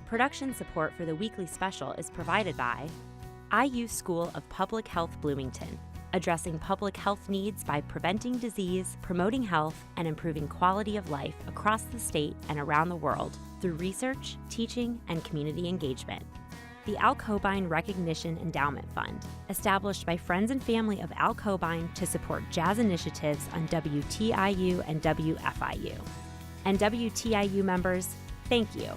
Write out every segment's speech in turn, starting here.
Production support for the weekly special is provided by IU School of Public Health Bloomington, addressing public health needs by preventing disease, promoting health, and improving quality of life across the state and around the world through research, teaching, and community engagement. The Al Cobain Recognition Endowment Fund, established by friends and family of Al Cobain to support jazz initiatives on WTIU and WFIU. And WTIU members, thank you.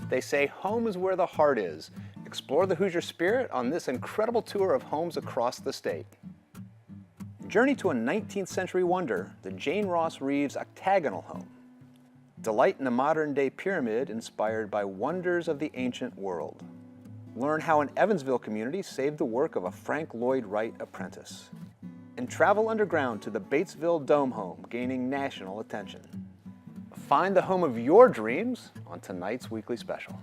They say home is where the heart is. Explore the Hoosier spirit on this incredible tour of homes across the state. Journey to a 19th century wonder, the Jane Ross Reeves octagonal home. Delight in a modern-day pyramid inspired by wonders of the ancient world. Learn how an Evansville community saved the work of a Frank Lloyd Wright apprentice. And travel underground to the Batesville Dome Home, gaining national attention. Find the home of your dreams on tonight's weekly special.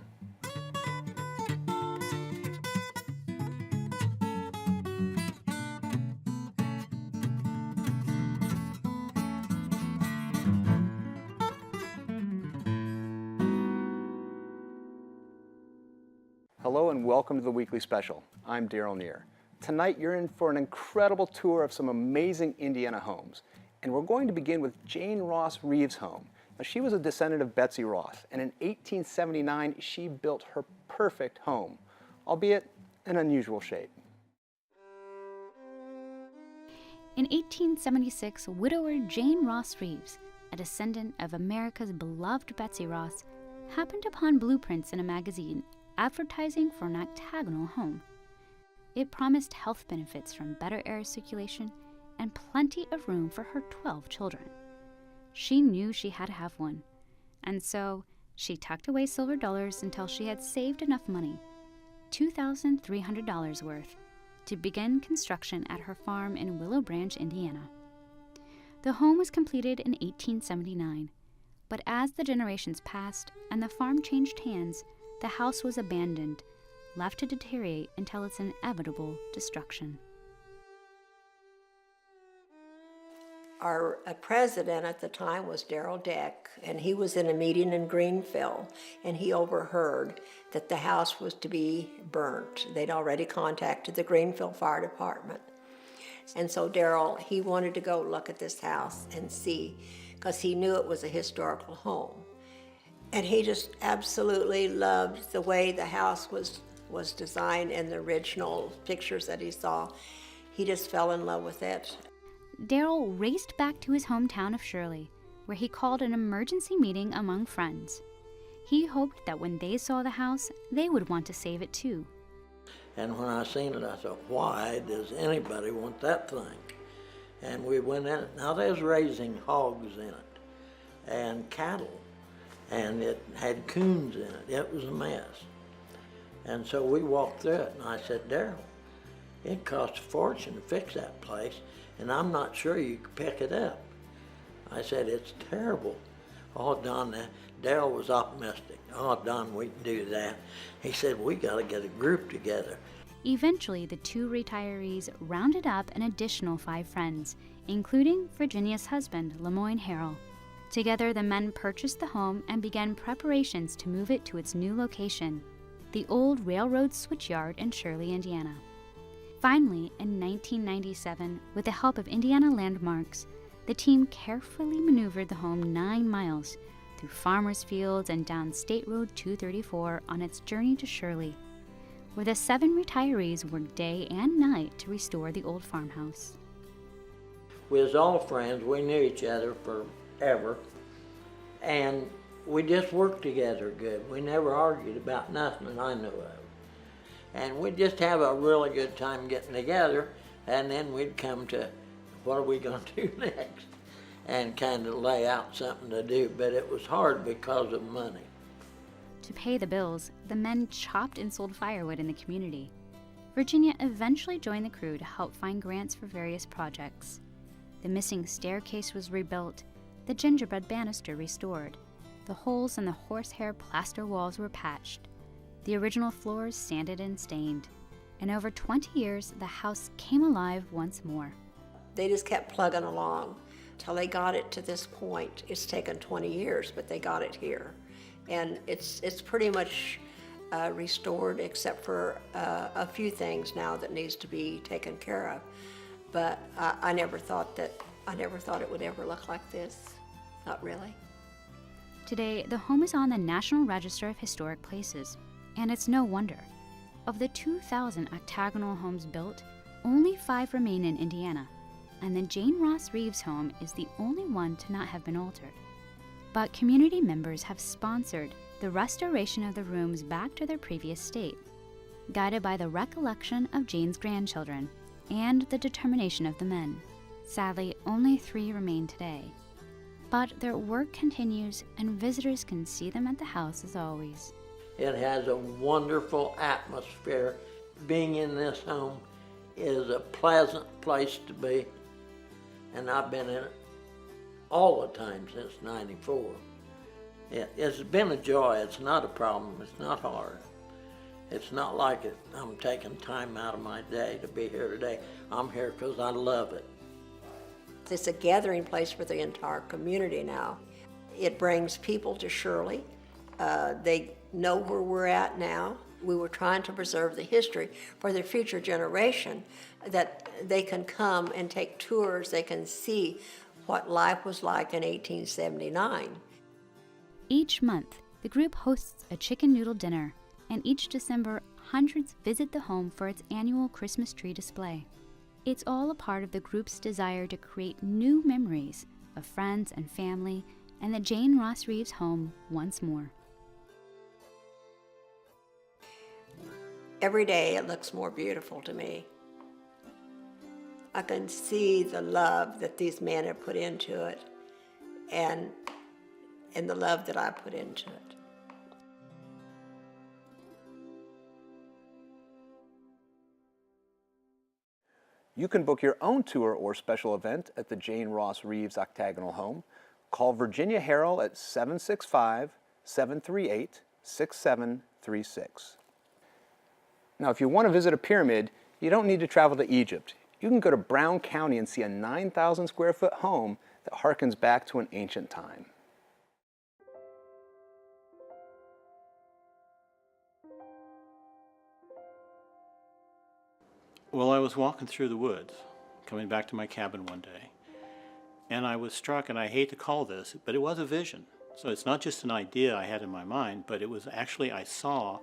Hello and welcome to the weekly special. I'm Daryl Neer. Tonight you're in for an incredible tour of some amazing Indiana homes. And we're going to begin with Jane Ross Reeves' home. Now, she was a descendant of Betsy Ross, and in 1879 she built her perfect home, albeit an unusual shape. In 1876, widower Jane Ross Reeves, a descendant of America's beloved Betsy Ross, happened upon blueprints in a magazine advertising for an octagonal home. It promised health benefits from better air circulation and plenty of room for her 12 children. She knew she had to have one, and so she tucked away silver dollars until she had saved enough money, $2,300 worth, to begin construction at her farm in Willow Branch, Indiana. The home was completed in 1879, but as the generations passed and the farm changed hands, the house was abandoned, left to deteriorate until its inevitable destruction. Our president at the time was Darrell Deck, and he was in a meeting in Greenville, and he overheard that the house was to be burnt. They'd already contacted the Greenville Fire Department. And so Darrell, he wanted to go look at this house and see, because he knew it was a historical home. And he just absolutely loved the way the house was designed and the original pictures that he saw. He just fell in love with it. Darrell raced back to his hometown of Shirley, where he called an emergency meeting among friends. He hoped that when they saw the house, they would want to save it too. And when I seen it, I thought, why does anybody want that thing? And we went in it. Now there's raising hogs in it and cattle, and it had coons in it. It was a mess. And so we walked through it, and I said, Darrell, it costs a fortune to fix that place, and I'm not sure you could pick it up. I said, it's terrible. Oh, Don, Darrell was optimistic. Oh, Don, we can do that. He said, we got to get a group together. Eventually, the two retirees rounded up an additional 5 friends, including Virginia's husband, Lemoyne Harrell. Together, the men purchased the home and began preparations to move it to its new location, the old railroad switchyard in Shirley, Indiana. Finally, in 1997, with the help of Indiana Landmarks, the team carefully maneuvered the home 9 miles through farmers' fields and down State Road 234 on its journey to Shirley, where the 7 retirees worked day and night to restore the old farmhouse. We was all friends. We knew each other forever, and we just worked together good. We never argued about nothing that I knew of. And we'd just have a really good time getting together, and then we'd come to what are we going to do next, and kind of lay out something to do, but it was hard because of money. To pay the bills, the men chopped and sold firewood in the community. Virginia eventually joined the crew to help find grants for various projects. The missing staircase was rebuilt, the gingerbread banister restored, the holes in the horsehair plaster walls were patched, the original floors sanded and stained. In over 20 years, the house came alive once more. They just kept plugging along. till they got it to this point. It's taken 20 years, but they got it here. And it's pretty much restored, except for a few things now that needs to be taken care of. But I never thought it would ever look like this. Not really. Today, the home is on the National Register of Historic Places, and it's no wonder. Of the 2,000 octagonal homes built, only 5 remain in Indiana, and the Jane Ross Reeves home is the only one to not have been altered. But community members have sponsored the restoration of the rooms back to their previous state, guided by the recollection of Jane's grandchildren and the determination of the men. Sadly, only 3 remain today. But their work continues, and visitors can see them at the house as always. It has a wonderful atmosphere. Being in this home is a pleasant place to be, and I've been in it all the time since '94. It's been a joy. It's not a problem. It's not hard. It's not like I'm taking time out of my day to be here today. I'm here because I love it. It's a gathering place for the entire community now. It brings people to Shirley. They know where we're at now. We were trying to preserve the history for the future generation, that they can come and take tours. They can see what life was like in 1879. Each month, the group hosts a chicken noodle dinner, and each December, hundreds visit the home for its annual Christmas tree display. It's all a part of the group's desire to create new memories of friends and family and the Jane Ross Reeves home once more. Every day it looks more beautiful to me. I can see the love that these men have put into it, and the love that I put into it. You can book your own tour or special event at the Jane Ross Reeves Octagonal Home. Call Virginia Harrell at 765-738-6736. Now, if you want to visit a pyramid, you don't need to travel to Egypt. You can go to Brown County and see a 9,000 square foot home that harkens back to an ancient time. Well, I was walking through the woods, coming back to my cabin one day, and I was struck, and I hate to call this, but it was a vision. So it's not just an idea I had in my mind, but it was actually, I saw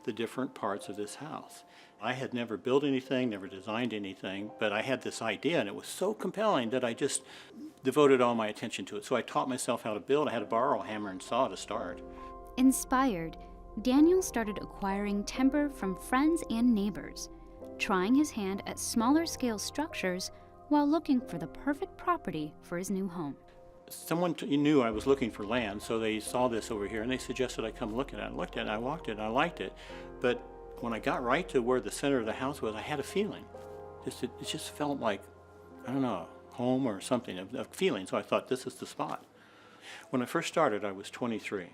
the different parts of this house. I had never built anything, never designed anything, but I had this idea, and it was so compelling that I just devoted all my attention to it. So I taught myself how to build. I had to borrow a hammer and saw to start. Inspired, Daniel started acquiring timber from friends and neighbors, trying his hand at smaller scale structures while looking for the perfect property for his new home. Someone knew I was looking for land, so they saw this over here and they suggested I come look at it. I looked at it, I walked it, and I liked it. But when I got right to where the center of the house was, I had a feeling. It just felt like, I don't know, home or something, a feeling. So I thought, this is the spot. When I first started, I was 23.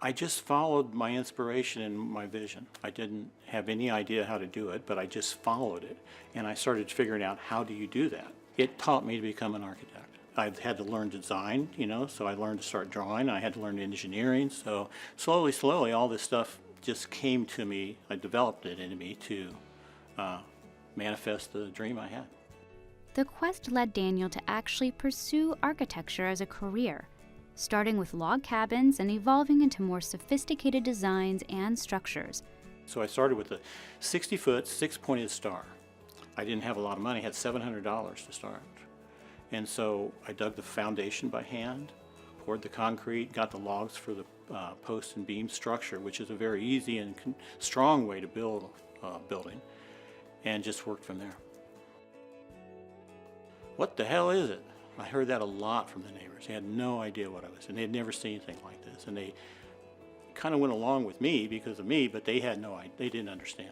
I just followed my inspiration and my vision. I didn't have any idea how to do it, but I just followed it. And I started figuring out, how do you do that? It taught me to become an architect. I had to learn design, so I learned to start drawing. I had to learn engineering. So slowly, all this stuff just came to me. I developed it into me to manifest the dream I had. The quest led Daniel to actually pursue architecture as a career, starting with log cabins and evolving into more sophisticated designs and structures. So I started with a 60-foot, 6-pointed star. I didn't have a lot of money. I had $700 to start. And so I dug the foundation by hand, poured the concrete, got the logs for the post and beam structure, which is a very easy and strong way to build a building, and just worked from there. What the hell is it? I heard that a lot from the neighbors. They had no idea what I was, and they had never seen anything like this. And they kind of went along with me because of me, but they had no idea. They didn't understand.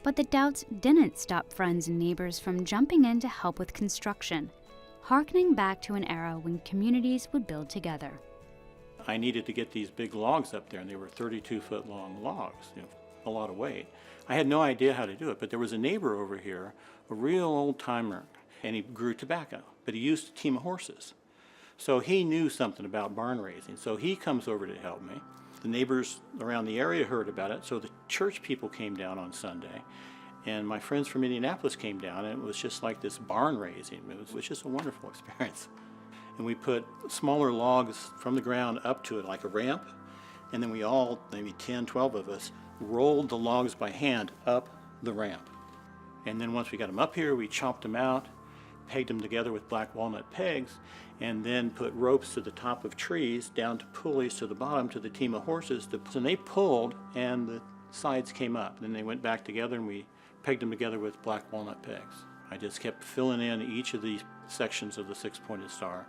But the doubts didn't stop friends and neighbors from jumping in to help with construction, harkening back to an era when communities would build together. I needed to get these big logs up there, and they were 32-foot long logs, a lot of weight. I had no idea how to do it, but there was a neighbor over here, a real old-timer. and he grew tobacco, but he used a team of horses. So he knew something about barn raising, so he comes over to help me. The neighbors around the area heard about it, so the church people came down on Sunday, and my friends from Indianapolis came down, and it was just like this barn raising. It was just a wonderful experience. And we put smaller logs from the ground up to it like a ramp, and then we all, maybe 10, 12 of us, rolled the logs by hand up the ramp. And then once we got them up here, we chopped them out, pegged them together with black walnut pegs, and then put ropes to the top of trees down to pulleys to the bottom to the team of horses. And they pulled, and the sides came up. Then they went back together, and we pegged them together with black walnut pegs. I just kept filling in each of these sections of the six-pointed star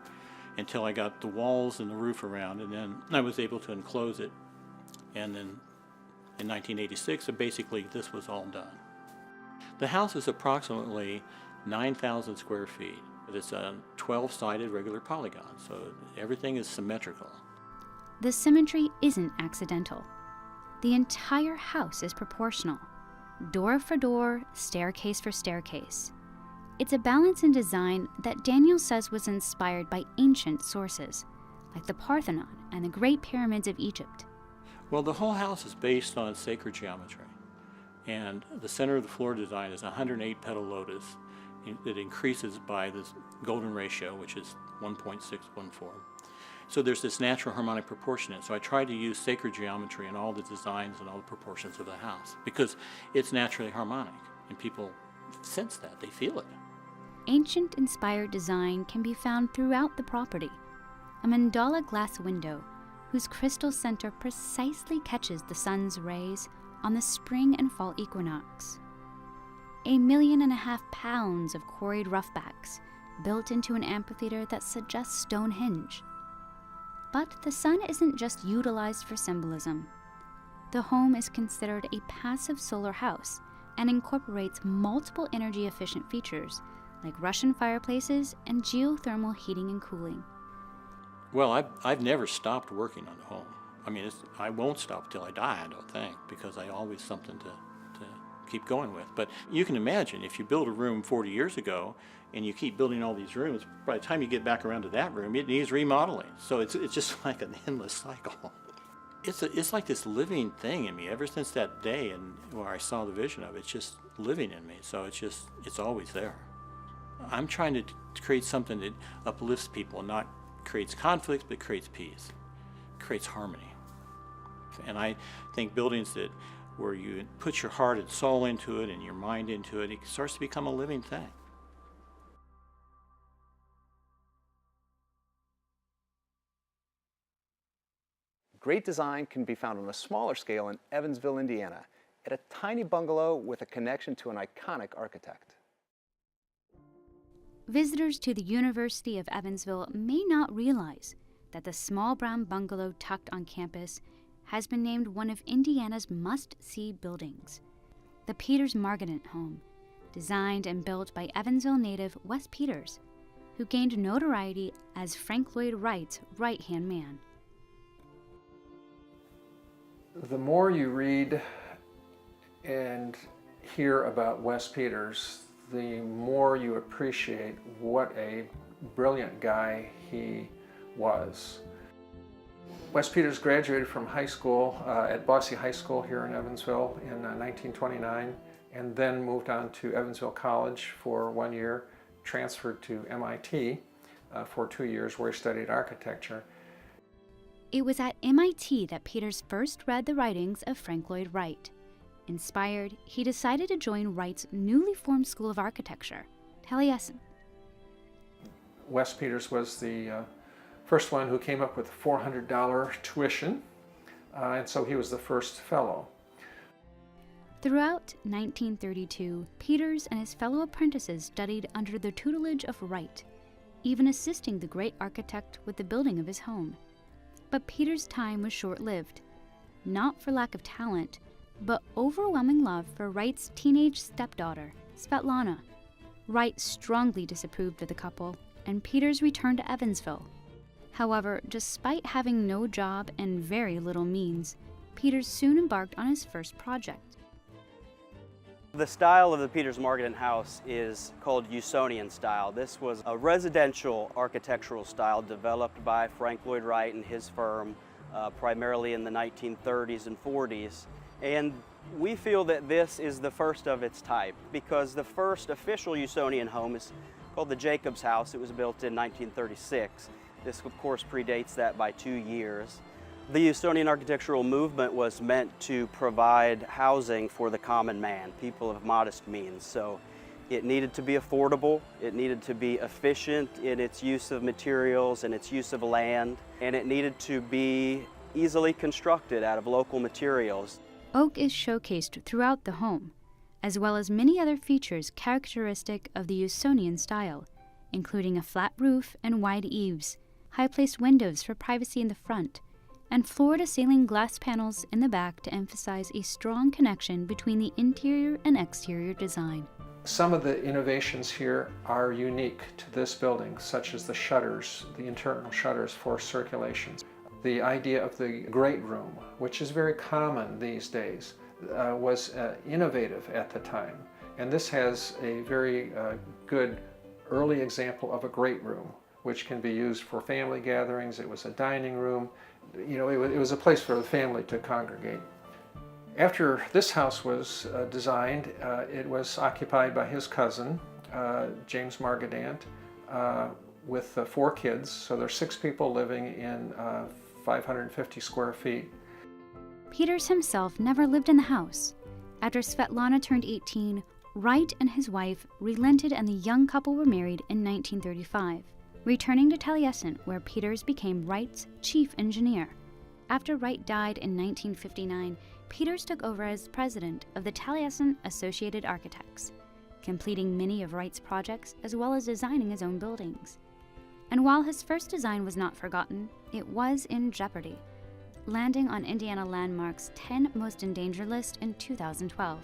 until I got the walls and the roof around, and then I was able to enclose it. And then in 1986, so basically this was all done. The house is approximately 9,000 square feet. It's a 12-sided regular polygon, so everything is symmetrical. The symmetry isn't accidental. The entire house is proportional. Door for door, staircase for staircase. It's a balance in design that Daniel says was inspired by ancient sources, like the Parthenon and the Great Pyramids of Egypt. Well, the whole house is based on sacred geometry, and the center of the floor design is a 108-petal lotus. It increases by this golden ratio, which is 1.614. So there's this natural harmonic proportion in it. So I tried to use sacred geometry in all the designs and all the proportions of the house because it's naturally harmonic, and people sense that, they feel it. Ancient inspired design can be found throughout the property. A mandala glass window whose crystal center precisely catches the sun's rays on the spring and fall equinox. 1.5 million pounds of quarried roughbacks built into an amphitheater that suggests Stonehenge. But the sun isn't just utilized for symbolism. The home is considered a passive solar house and incorporates multiple energy-efficient features like Russian fireplaces and geothermal heating and cooling. Well, I've never stopped working on the home. I mean, I won't stop till I die, I don't think, because I always something to keep going with. But you can imagine if you build a room 40 years ago and you keep building all these rooms, by the time you get back around to that room, it needs remodeling. So it's just like an endless cycle. It's like this living thing in me ever since that day and where I saw the vision of it. It's just living in me. So it's always there. I'm trying to create something that uplifts people, not creates conflict, but creates peace, creates harmony. And I think buildings where you put your heart and soul into it and your mind into it, it starts to become a living thing. Great design can be found on a smaller scale in Evansville, Indiana, at a tiny bungalow with a connection to an iconic architect. Visitors to the University of Evansville may not realize that the small brown bungalow tucked on campus has been named one of Indiana's must-see buildings. The Peters-Margedant home, designed and built by Evansville native Wes Peters, who gained notoriety as Frank Lloyd Wright's right-hand man. The more you read and hear about Wes Peters, the more you appreciate what a brilliant guy he was. Wes Peters graduated from high school at Bosse High School here in Evansville in 1929, and then moved on to Evansville College for 1 year, transferred to MIT for 2 years where he studied architecture. It was at MIT that Peters first read the writings of Frank Lloyd Wright. Inspired, he decided to join Wright's newly formed School of Architecture, Taliesin. Wes Peters was the first one who came up with $400 tuition, and so he was the first fellow. Throughout 1932, Peters and his fellow apprentices studied under the tutelage of Wright, even assisting the great architect with the building of his home. But Peters' time was short-lived, not for lack of talent, but overwhelming love for Wright's teenage stepdaughter, Svetlana. Wright strongly disapproved of the couple, and Peters returned to Evansville. However, despite having no job and very little means, Peters soon embarked on his first project. The style of the Peters-Margedant House is called Usonian Style. This was a residential architectural style developed by Frank Lloyd Wright and his firm primarily in the 1930s and 40s. And we feel that this is the first of its type because the first official Usonian home is called the Jacobs House. It was built in 1936. This, of course, predates that by 2 years. The Usonian architectural movement was meant to provide housing for the common man, people of modest means. So it needed to be affordable, it needed to be efficient in its use of materials and its use of land, and it needed to be easily constructed out of local materials. Oak is showcased throughout the home, as well as many other features characteristic of the Usonian style, including a flat roof and wide eaves, high-placed windows for privacy in the front, and floor-to-ceiling glass panels in the back to emphasize a strong connection between the interior and exterior design. Some of the innovations here are unique to this building, such as the shutters, the internal shutters for circulation. The idea of the great room, which is very common these days, was innovative at the time. And this has a very good early example of a great room, which can be used for family gatherings. It was a dining room. You know, it was a place for the family to congregate. After this house was designed, it was occupied by his cousin, James Margedant, with 4 kids. So there's 6 people living in 550 square feet. Peters himself never lived in the house. After Svetlana turned 18, Wright and his wife relented and the young couple were married in 1935. Returning to Taliesin, where Peters became Wright's chief engineer. After Wright died in 1959, Peters took over as president of the Taliesin Associated Architects, completing many of Wright's projects as well as designing his own buildings. And while his first design was not forgotten, it was in jeopardy, landing on Indiana Landmark's 10 Most Endangered list in 2012.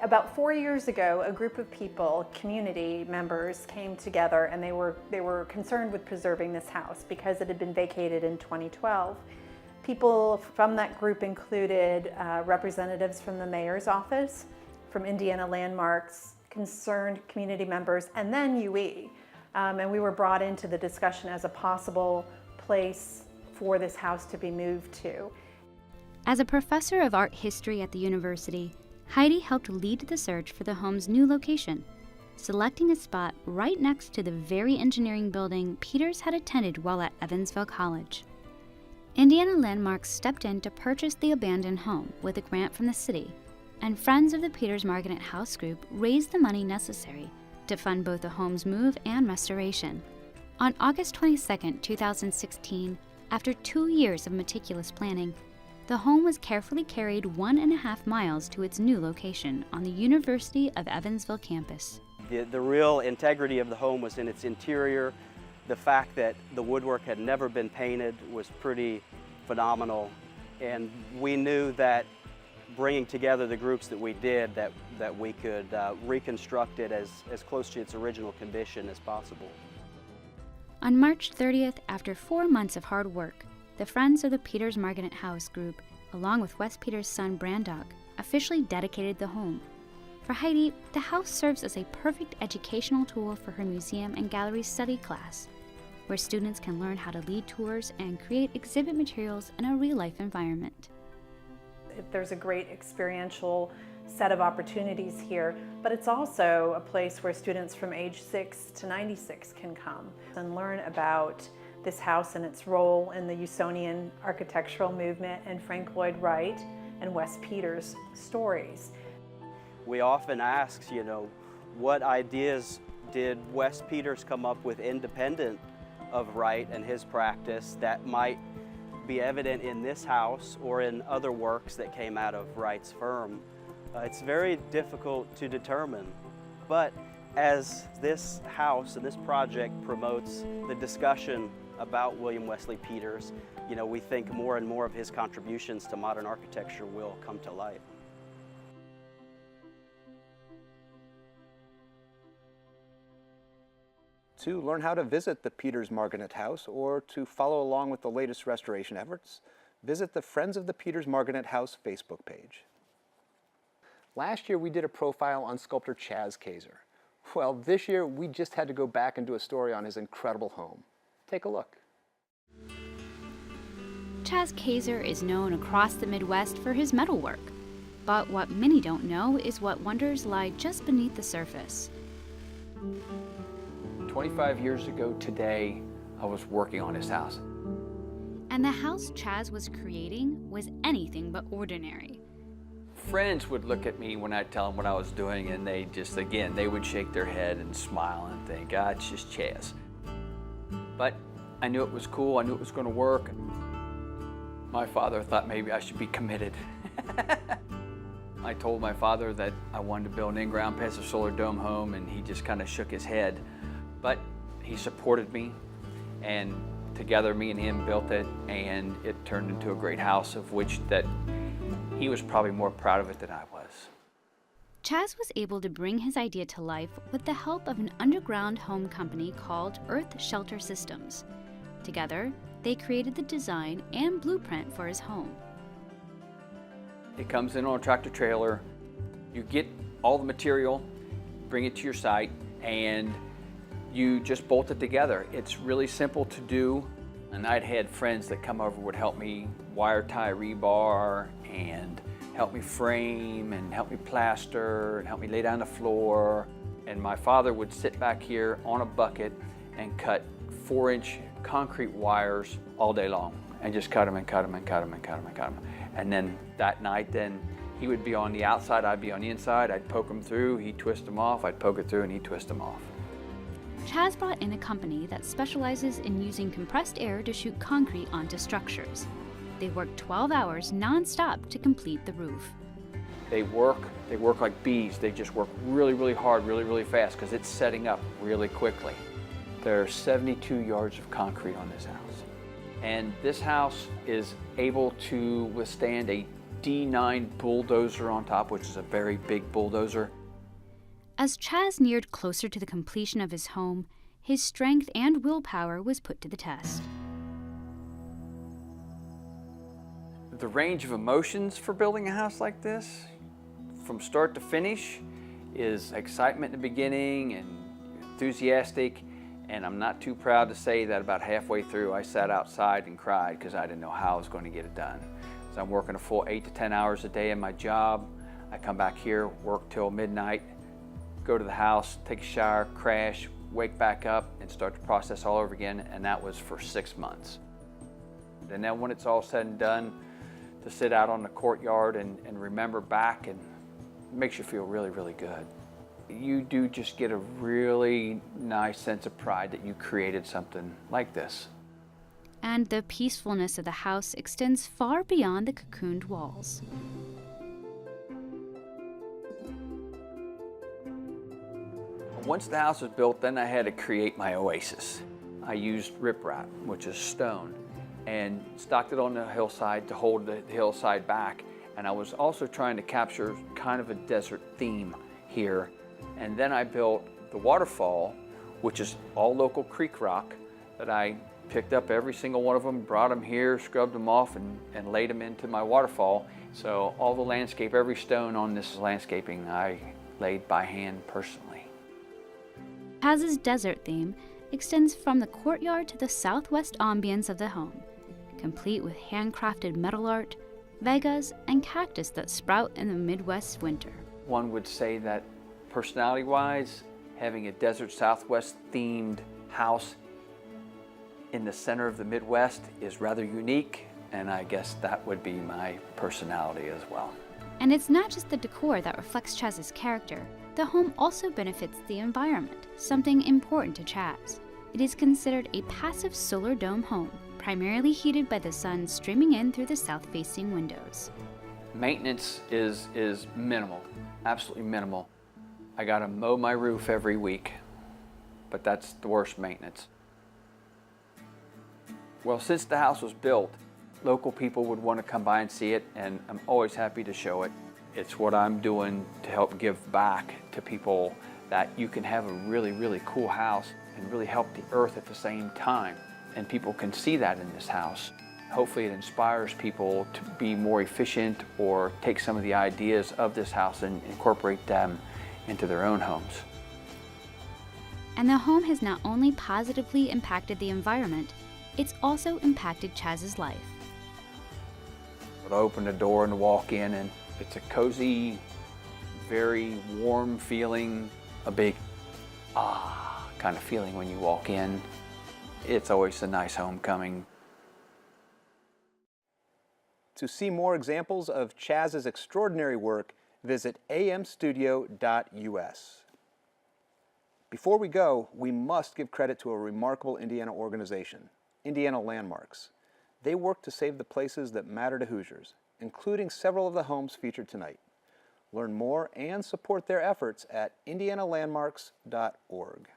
About 4 years ago, a group of people, community members, came together and they were concerned with preserving this house because it had been vacated in 2012. People from that group included representatives from the mayor's office, from Indiana Landmarks, concerned community members, and then UE. And we were brought into the discussion as a possible place for this house to be moved to. As a professor of art history at the university, Heidi helped lead the search for the home's new location, selecting a spot right next to the very engineering building Peters had attended while at Evansville College. Indiana Landmarks stepped in to purchase the abandoned home with a grant from the city, and friends of the Peters-Margedant House group raised the money necessary to fund both the home's move and restoration. On August 22, 2016, after 2 years of meticulous planning, the home was carefully carried 1.5 miles to its new location on the University of Evansville campus. The real integrity of the home was in its interior. The fact that the woodwork had never been painted was pretty phenomenal. And we knew that bringing together the groups that we did, that we could reconstruct it as close to its original condition as possible. On March 30th, after 4 months of hard work, the Friends of the Peters-Margedant House group, along with Wes Peters' son Brandok, officially dedicated the home. For Heidi, the house serves as a perfect educational tool for her museum and gallery study class, where students can learn how to lead tours and create exhibit materials in a real-life environment. There's a great experiential set of opportunities here, but it's also a place where students from age 6 to 96 can come and learn about this house and its role in the Usonian architectural movement and Frank Lloyd Wright and Wes Peters' stories. We often ask, what ideas did Wes Peters come up with independent of Wright and his practice that might be evident in this house or in other works that came out of Wright's firm? It's very difficult to determine, but as this house and this project promotes the discussion about William Wesley Peters, we think more and more of his contributions to modern architecture will come to light. To learn how to visit the Peters-Margedant House or to follow along with the latest restoration efforts, visit the Friends of the Peters-Margedant House Facebook page. Last year we did a profile on sculptor Taz Kaiser. Well, this year we just had to go back and do a story on his incredible home. Take a look. Taz Kaiser is known across the Midwest for his metalwork. But what many don't know is what wonders lie just beneath the surface. 25 years ago today, I was working on this house. And the house Taz was creating was anything but ordinary. Friends would look at me when I'd tell them what I was doing, and they just, again, they would shake their head and smile and think, ah, it's just Chaz. But I knew it was cool, I knew it was going to work. My father thought maybe I should be committed. I told my father that I wanted to build an in-ground passive solar dome home, and he just kind of shook his head. But he supported me, and together me and him built it, and it turned into a great house, of which that he was probably more proud of it than I was. Taz was able to bring his idea to life with the help of an underground home company called Earth Shelter Systems. Together, they created the design and blueprint for his home. It comes in on a tractor trailer. You get all the material, bring it to your site, and you just bolt it together. It's really simple to do, and I'd had friends that come over would help me wire tie rebar and help me frame and help me plaster and help me lay down the floor. And my father would sit back here on a bucket and cut 4-inch concrete wires all day long and just cut them and cut them and cut them and cut them and cut them. And then that night, then he would be on the outside, I'd be on the inside. I'd poke them through, he'd twist them off, I'd poke it through, and he'd twist them off. Taz brought in a company that specializes in using compressed air to shoot concrete onto structures. They work 12 hours non-stop to complete the roof. They work like bees. They just work really, really hard, really, really fast, because it's setting up really quickly. There are 72 yards of concrete on this house. And this house is able to withstand a D9 bulldozer on top, which is a very big bulldozer. As Taz neared closer to the completion of his home, his strength and willpower was put to the test. The range of emotions for building a house like this, from start to finish, is excitement in the beginning and enthusiastic. And I'm not too proud to say that about halfway through, I sat outside and cried because I didn't know how I was going to get it done. So I'm working a full 8 to 10 hours a day in my job. I come back here, work till midnight, go to the house, take a shower, crash, wake back up, and start the process all over again. And that was for 6 months. And then when it's all said and done, to sit out on the courtyard and remember back, and it makes you feel really, really good. You do just get a really nice sense of pride that you created something like this. And the peacefulness of the house extends far beyond the cocooned walls. Once the house was built, then I had to create my oasis. I used riprap, which is stone, and stocked it on the hillside to hold the hillside back. And I was also trying to capture kind of a desert theme here. And then I built the waterfall, which is all local creek rock that I picked up every single one of them, brought them here, scrubbed them off, and laid them into my waterfall. So all the landscape, every stone on this landscaping, I laid by hand personally. Taz's desert theme extends from the courtyard to the southwest ambience of the home, complete with handcrafted metal art, vegas, and cactus that sprout in the Midwest winter. One would say that personality-wise, having a desert Southwest themed house in the center of the Midwest is rather unique, and I guess that would be my personality as well. And it's not just the decor that reflects Chaz's character. The home also benefits the environment, something important to Chaz. It is considered a passive solar dome home, primarily heated by the sun streaming in through the south-facing windows. Maintenance is minimal, absolutely minimal. I gotta mow my roof every week, but that's the worst maintenance. Well, since the house was built, local people would want to come by and see it, and I'm always happy to show it. It's what I'm doing to help give back to people, that you can have a really, really cool house and really help the earth at the same time. And people can see that in this house. Hopefully it inspires people to be more efficient or take some of the ideas of this house and incorporate them into their own homes. And the home has not only positively impacted the environment, it's also impacted Chaz's life. I open the door and walk in, and it's a cozy, very warm feeling, a big kind of feeling when you walk in. It's always a nice homecoming. To see more examples of Chaz's extraordinary work, visit amstudio.us. Before we go, we must give credit to a remarkable Indiana organization, Indiana Landmarks. They work to save the places that matter to Hoosiers, including several of the homes featured tonight. Learn more and support their efforts at indianalandmarks.org.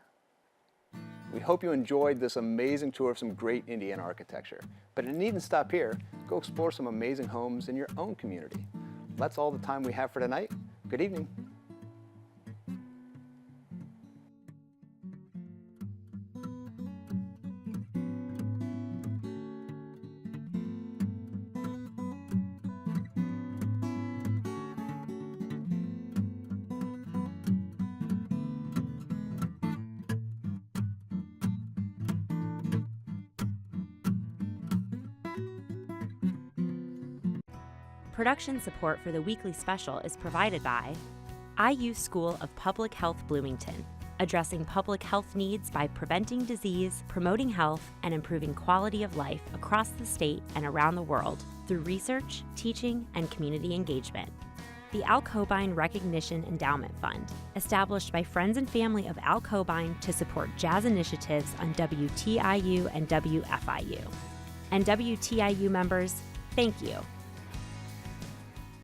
We hope you enjoyed this amazing tour of some great Indiana architecture. But it needn't stop here. Go explore some amazing homes in your own community. That's all the time we have for tonight. Good evening. Production support for the weekly special is provided by IU School of Public Health Bloomington, addressing public health needs by preventing disease, promoting health, and improving quality of life across the state and around the world through research, teaching, and community engagement. The Al Cobain Recognition Endowment Fund, established by friends and family of Al Cobain to support jazz initiatives on WTIU and WFIU. And WTIU members, thank you.